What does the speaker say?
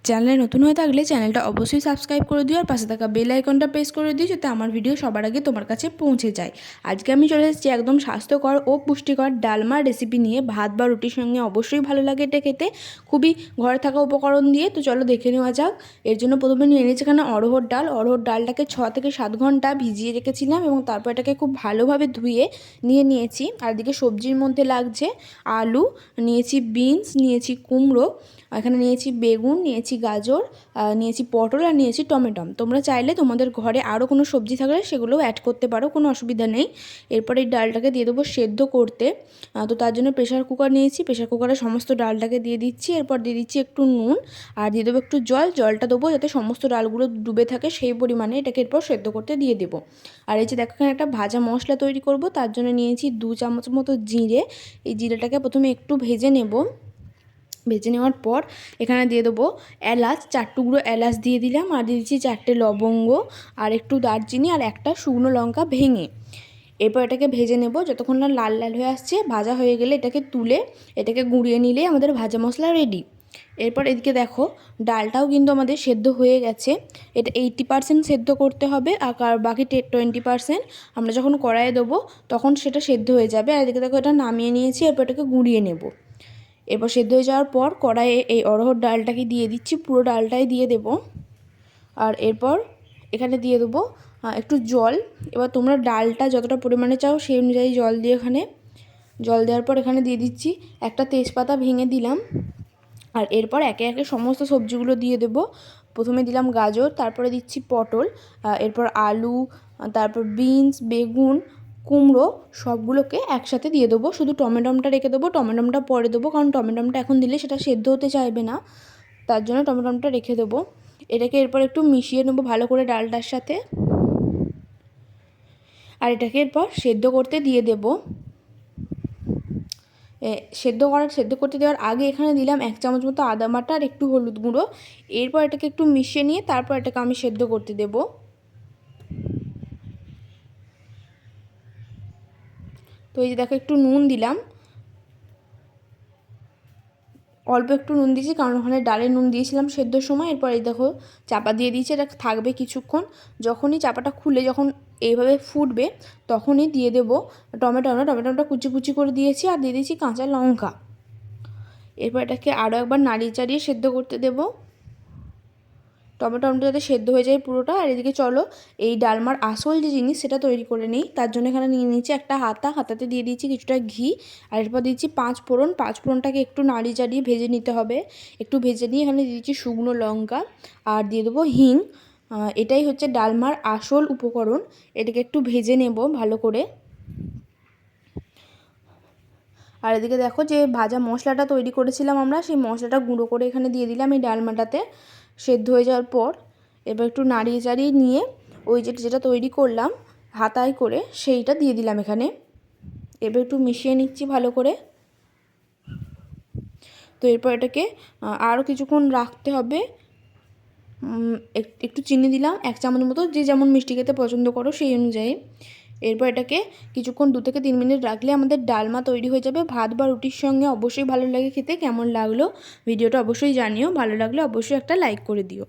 চ্যানেলে নতুন হয়ে থাকলে চ্যানেলটা অবশ্যই সাবস্ক্রাইব করে দিও আর পাশে থাকা বেল আইকনটা প্রেস করে দিও যাতে আমার ভিডিও সবার আগে তোমার কাছে পৌঁছে যায়। আজকে আমি চলে এসেছি একদম স্বাস্থ্যকর ও পুষ্টিকর ডালমার রেসিপি নিয়ে। ভাত বা রুটির সঙ্গে অবশ্যই ভালো লাগে এটা খেতে, খুবই ঘরে থাকা উপকরণ দিয়ে। তো চলো দেখে নেওয়া যাক। এর জন্য প্রথমে নিয়ে নিয়েছি এখানে অড়হর ডাল। অড়হর ডালটাকে 6 থেকে 7 ঘন্টা ভিজিয়ে রেখেছিলাম এবং তারপর এটাকে খুব ভালোভাবে ধুয়ে নিয়েছি। আর এদিকে সবজির মধ্যে লাগছে আলু, নিয়েছি বিনস, নিয়েছি কুমড়ো, এখানে নিয়েছি বেগুন, নিয়েছি গাজর, নিয়েছি পটল আর নিয়েছি টমেটো। তোমরা চাইলে তোমাদের ঘরে আরও কোনো সবজি থাকলে সেগুলোও অ্যাড করতে পারো, কোনো অসুবিধা নেই। এরপর এই ডালটাকে দিয়ে দেবো সেদ্ধ করতে। তো তার জন্য প্রেশার কুকার নিয়েছি, প্রেশার কুকারে সমস্ত ডালটাকে দিয়ে দিচ্ছি। এরপর দিয়ে দিচ্ছি একটু নুন আর দিয়ে দেবো একটু জল। জলটা দেবো যাতে সমস্ত ডালগুলো ডুবে থাকে সেই পরিমাণে এটাকে এরপর সেদ্ধ করতে দিয়ে দেবো। আর এই যে দেখো এখানে একটা ভাজা মশলা তৈরি করব, তার জন্য নিয়েছি 2 চামচ মতো জিরে। এই জিরেটাকে প্রথমে একটু ভেজে নেব। ভেজে নেওয়ার পর এখানে দিয়ে দেবো এলাচ, 4 টুকরো এলাচ দিয়ে দিলাম। আর দিয়ে দিচ্ছি 4টে লবঙ্গ আর একটু দারচিনি আর একটা শুকনো লঙ্কা ভেঙে। এরপর এটাকে ভেজে নেব যতক্ষণ না লাল লাল হয়ে আসছে। ভাজা হয়ে গেলে এটাকে তুলে এটাকে গুঁড়িয়ে নিলেই আমাদের ভাজা মশলা রেডি। এরপর এদিকে দেখো ডালটাও কিন্তু আমাদের সেদ্ধ হয়ে গেছে। এটা 80% সেদ্ধ করতে হবে আর বাকি 20% আমরা যখন কড়াইয়ে দেবো তখন সেটা সেদ্ধ হয়ে যাবে। আর এদিকে দেখো এটা নামিয়ে নিয়েছি। এরপর এটাকে গুঁড়িয়ে নেব। এরপর সেদ্ধ হয়ে যাওয়ার পর কড়াইয়ে এই অড়হর ডালটাকে দিয়ে দিচ্ছি, পুরো ডালটাই দিয়ে দেব। আর এরপর এখানে দিয়ে দেবো একটু জল। এবার তোমরা ডালটা যতটা পরিমাণে চাও সেই অনুযায়ী জল দিয়ে জল দেওয়ার পর এখানে দিয়ে দিচ্ছি একটা তেজপাতা ভেঙে দিলাম। আর এরপর একে একে সমস্ত সবজিগুলো দিয়ে দেব। প্রথমে দিলাম গাজর, তারপরে দিচ্ছি পটল, এরপর আলু, তারপর বিনস, বেগুন, কুমড়ো সবগুলোকে একসাথে দিয়ে দেবো। শুধু টমেটোটা রেখে দেবো, টমেটোটা পরে দেবো, কারণ টমেটোটা এখন দিলে সেটা সেদ্ধ হতে চাইবে না, তার জন্য টমেটোটা রেখে দেবো। এটাকে এরপর একটু মিশিয়ে নেবো ভালো করে ডালটার সাথে। আর এটাকে এরপর সেদ্ধ করতে দিয়ে দেবো। সেদ্ধ করতে দেওয়ার আগে এখানে দিলাম 1 চামচ মতো আদা বাটা আর একটু হলুদ গুঁড়ো। এরপর এটাকে একটু মিশিয়ে নিয়ে তারপর এটাকে আমি সেদ্ধ করতে দেব। তো এই যে দেখো একটু নুন দিলাম, অল্প একটু নুন দিয়েছি কারণ ওখানে ডালে নুন দিয়েছিলাম সেদ্ধর সময়। এরপর এই দেখো চাপা দিয়ে দিয়েছি, এটা থাকবে কিছুক্ষণ। যখনই চাপাটা খুলে যখন এইভাবে ফুটবে তখনই দিয়ে দেবো টমেটোটা কুচি কুচি করে দিয়েছি আর দিয়ে দিয়েছি কাঁচা লঙ্কা। এরপর এটাকে আরও একবার নাড়িয়ে চাড়িয়ে সেদ্ধ করতে দেবো, টমেটোটা যাতে সেদ্ধ হয়ে যায় পুরোটা। আর এদিকে চলো এই ডালমার আসল যে জিনিস সেটা তৈরি করে নিই। তার জন্য এখানে নিয়ে নিয়েছি একটা হাতাতে দিয়ে দিয়েছি কিছুটা ঘি। আর এরপর দিয়েছি 5 ফোড়ন। 5 ফোড়নটাকে একটু নাড়িয়ে চাড়িয়ে ভেজে নিতে হবে। একটু ভেজে নিয়ে এখানে দিয়ে দিচ্ছি শুকনো লঙ্কা আর দিয়ে দেবো হিং। এটাই হচ্ছে ডালমার আসল উপকরণ। এটাকে একটু ভেজে নেব ভালো করে। আর এদিকে দেখো যে ভাজা মশলাটা তৈরি করেছিলাম আমরা, সেই মশলাটা গুঁড়ো করে এখানে দিয়ে দিলাম এই ডালমাটাতে। সেদ্ধ হয়ে যাওয়ার পর এবার একটু নাড়িয়ে চাড়িয়ে নিয়ে ওই যেটা তৈরি করলাম হাতায় করে সেইটা দিয়ে দিলাম এখানে। এবার একটু মিশিয়ে নিচ্ছি ভালো করে। তো এরপর এটাকে আরও কিছুক্ষণ রাখতে হবে। একটু চিনি দিলাম 1 চামচ মতো, যে যেমন মিষ্টি খেতে পছন্দ করো সেই অনুযায়ী। এরপর এটাকে কিছুক্ষণ 2 থেকে 3 মিনিট রাখলে আমাদের ডালমা তৈরি হয়ে যাবে। ভাত বা রুটির সঙ্গে অবশ্যই ভালো লাগে খেতে। কেমন লাগলো ভিডিওটা অবশ্যই জানিও, ভালো লাগলে অবশ্যই একটা লাইক করে দিও।